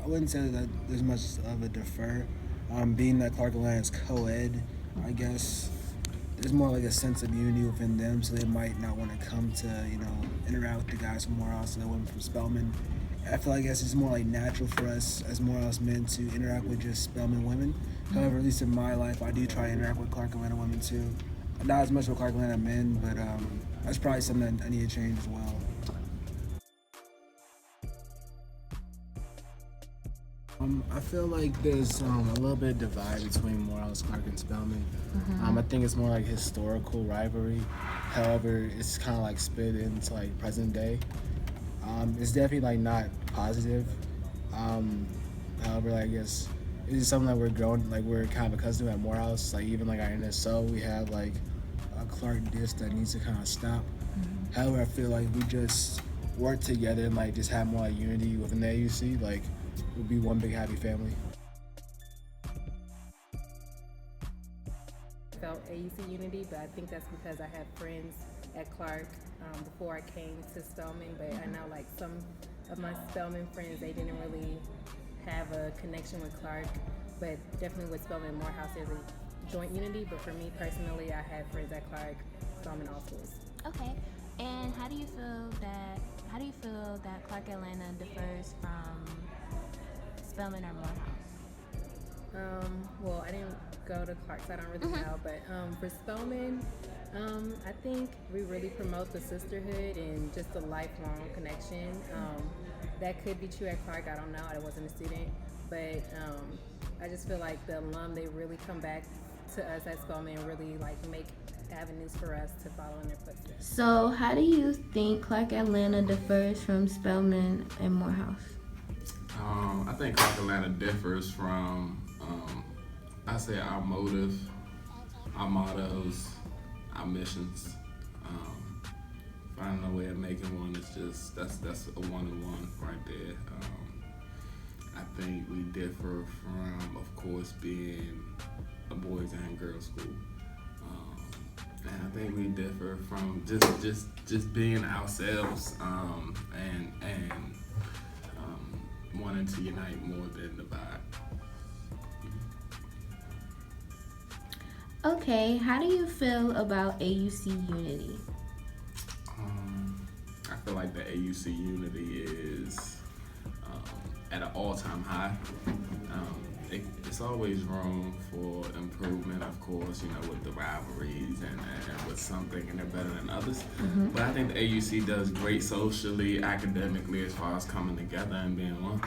I wouldn't say that there's much of a defer. Being that Clark Atlanta is co-ed, I guess there's more like a sense of unity within them, so they might not want to come to interact with the guys from Morehouse and the women from Spelman. I feel like it's more like natural for us as Morehouse men to interact with just Spelman women. However, at least in my life, I do try to interact with Clark Atlanta women too. Not as much with Clark Atlanta men, but that's probably something that I need to change as well. I feel like there's a little bit of divide between Morehouse, Clark, and Spelman. I think it's more like historical rivalry. However, it's kind of like split into like present day. It's definitely like not positive. Um, However, like, I guess it's just something that we're growing, like we're kind of accustomed to at Morehouse. Like even like our NSO, we have like a Clark diss that needs to kind of stop. However, I feel like we just work together and like just have more like unity within the AUC. Like we'll be one big happy family. Felt AUC unity, but I think that's because I had friends at Clark before I came to Spelman. But I know like some of my Spelman friends, they didn't really have a connection with Clark, but definitely with Spelman and Morehouse, there's a joint unity. But for me personally, I had friends at Clark, Spelman, all schools. Okay. And how do you feel that Clark Atlanta differs from Spelman or Morehouse? Well, I didn't go to Clark, so I don't really know. But for Spelman, I think we really promote the sisterhood and just a lifelong connection. That could be true at Clark. I don't know. I wasn't a student, but I just feel like the alum, they really come back to us at Spelman and really like make avenues for us to follow in their footsteps. So, how do you think Clark Atlanta differs from Spelman and Morehouse? I think Clark Atlanta differs from, I say, our motive, our mottos, our missions. Finding a way of making one is just that's a one-on-one right there. I think we differ from, of course, being a boys and girls school. And I think we differ from just being ourselves and wanting to unite more than divide. Okay, how do you feel about AUC unity? I feel like the AUC unity is at an all-time high. It's always room for improvement, of course, with the rivalries and with some thinking they're better than others. But I think the AUC does great socially, academically, as far as coming together and being one.